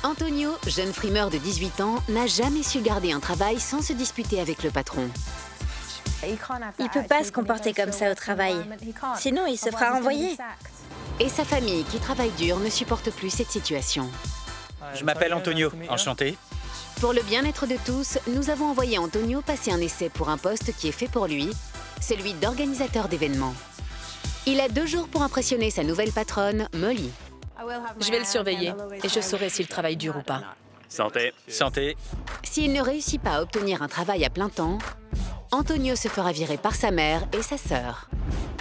Antonio, jeune frimeur de 18 ans, n'a jamais su garder un travail sans se disputer avec le patron. Il peut pas se comporter comme ça au travail. Sinon, il se fera renvoyer. Et sa famille, qui travaille dur, ne supporte plus cette situation. Je m'appelle Antonio, enchanté. Pour le bien-être de tous, nous avons envoyé Antonio passer un essai pour un poste qui est fait pour lui, celui d'organisateur d'événements. Il a 2 jours pour impressionner sa nouvelle patronne, Molly. Je vais le surveiller et je saurai s'il travaille dur ou pas. Santé. Santé. S'il ne réussit pas à obtenir un travail à plein temps, Antonio se fera virer par sa mère et sa sœur.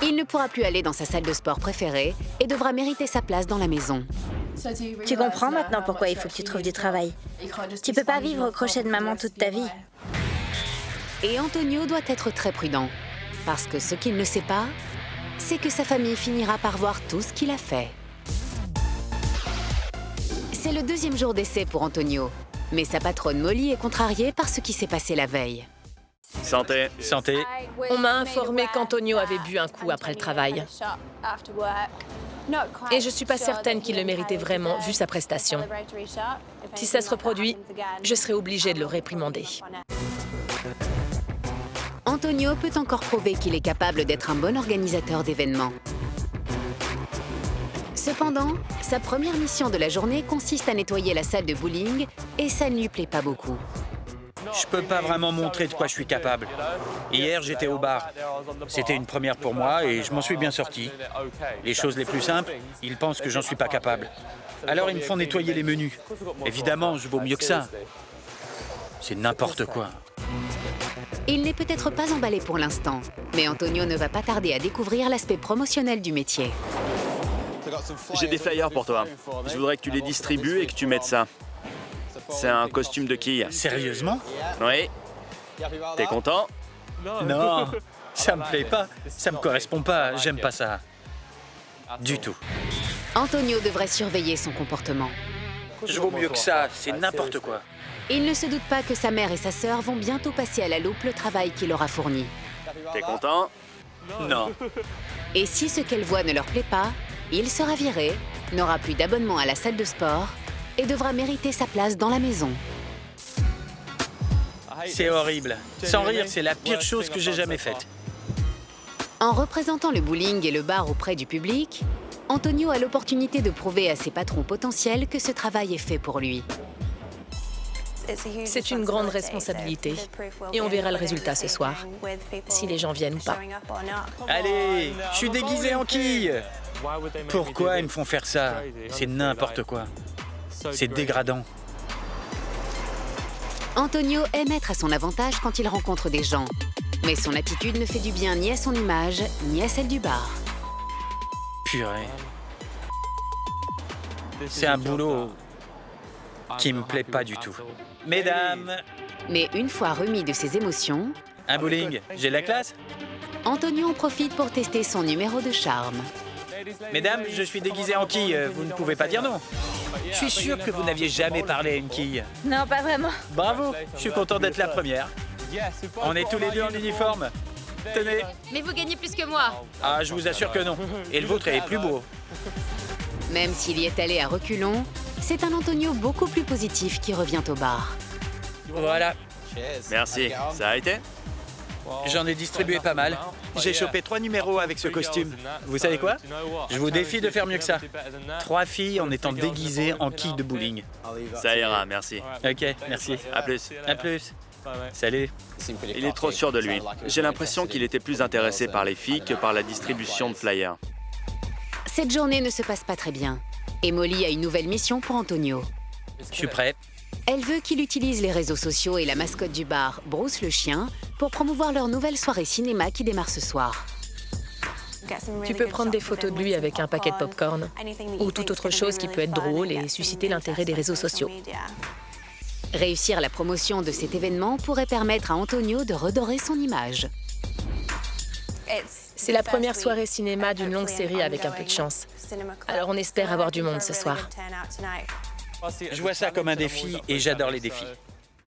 Il ne pourra plus aller dans sa salle de sport préférée et devra mériter sa place dans la maison. Tu comprends maintenant pourquoi il faut que tu trouves du travail. Tu peux pas vivre au crochet de maman toute ta vie. Et Antonio doit être très prudent, parce que ce qu'il ne sait pas, c'est que sa famille finira par voir tout ce qu'il a fait. C'est le 2e jour d'essai pour Antonio, mais sa patronne Molly est contrariée par ce qui s'est passé la veille. Santé. Santé. On m'a informé qu'Antonio avait bu un coup après le travail. Et je suis pas certaine qu'il le méritait vraiment, vu sa prestation. Si ça se reproduit, je serai obligée de le réprimander. Antonio peut encore prouver qu'il est capable d'être un bon organisateur d'événements. Cependant, sa première mission de la journée consiste à nettoyer la salle de bowling et ça ne lui plaît pas beaucoup. Je peux pas vraiment montrer de quoi je suis capable. Hier, j'étais au bar. C'était une première pour moi et je m'en suis bien sorti. Les choses les plus simples, ils pensent que j'en suis pas capable. Alors ils me font nettoyer les menus. Évidemment, je vaux mieux que ça. C'est n'importe quoi. Il n'est peut-être pas emballé pour l'instant, mais Antonio ne va pas tarder à découvrir l'aspect promotionnel du métier. J'ai des flyers pour toi. Je voudrais que tu les distribues et que tu mettes ça. C'est un costume de quille. Sérieusement? Oui. T'es content? Non, ça me plaît pas. Ça me correspond pas. J'aime pas ça. Du tout. Antonio devrait surveiller son comportement. Je vaux mieux que ça. C'est n'importe quoi. Il ne se doute pas que sa mère et sa sœur vont bientôt passer à la loupe le travail qu'il leur a fourni. T'es content? Non. Et si ce qu'elle voit ne leur plaît pas, il sera viré, n'aura plus d'abonnement à la salle de sport et devra mériter sa place dans la maison. C'est horrible. Sans rire, c'est la pire chose que j'ai jamais faite. En représentant le bowling et le bar auprès du public, Antonio a l'opportunité de prouver à ses patrons potentiels que ce travail est fait pour lui. C'est une grande responsabilité et on verra le résultat ce soir, si les gens viennent ou pas. Allez, je suis déguisé en quille. Pourquoi ils me font faire ça? C'est n'importe quoi. C'est dégradant. Antonio aime être à son avantage quand il rencontre des gens, mais son attitude ne fait du bien ni à son image, ni à celle du bar. Purée. C'est un boulot qui me plaît pas du tout. Mesdames, Mais une fois remis de ses émotions, un bowling, j'ai la classe? Antonio en profite pour tester son numéro de charme. Mesdames, je suis déguisé en quille, vous ne pouvez pas dire non. Je suis sûr que vous n'aviez jamais parlé à une quille. Non, pas vraiment. Bravo, je suis content d'être la première. On est tous les deux en uniforme. Tenez. Mais vous gagnez plus que moi. Ah, je vous assure que non. Et le vôtre est plus beau. Même s'il y est allé à reculons, c'est un Antonio beaucoup plus positif qui revient au bar. Voilà, Merci. Ça a été? j'en ai distribué pas mal. J'ai chopé 3 numéros avec ce costume. Vous savez quoi? Je vous défie de faire mieux que ça. 3 filles en étant déguisées en quilles de bowling. Ça ira, merci. Ok, merci. À plus. À plus. Salut. Il est trop sûr de lui. J'ai l'impression qu'il était plus intéressé par les filles que par la distribution de flyers. Cette journée ne se passe pas très bien. Et Molly a une nouvelle mission pour Antonio. Je suis prêt. Elle veut qu'il utilise les réseaux sociaux et la mascotte du bar, Bruce le chien, pour promouvoir leur nouvelle soirée cinéma qui démarre ce soir. Tu peux prendre des photos de lui avec un paquet de popcorn ou toute autre chose qui peut être drôle et susciter l'intérêt des réseaux sociaux. Réussir la promotion de cet événement pourrait permettre à Antonio de redorer son image. C'est la première soirée cinéma d'une longue série avec un peu de chance. Alors on espère avoir du monde ce soir. Je vois ça comme un défi et j'adore les défis.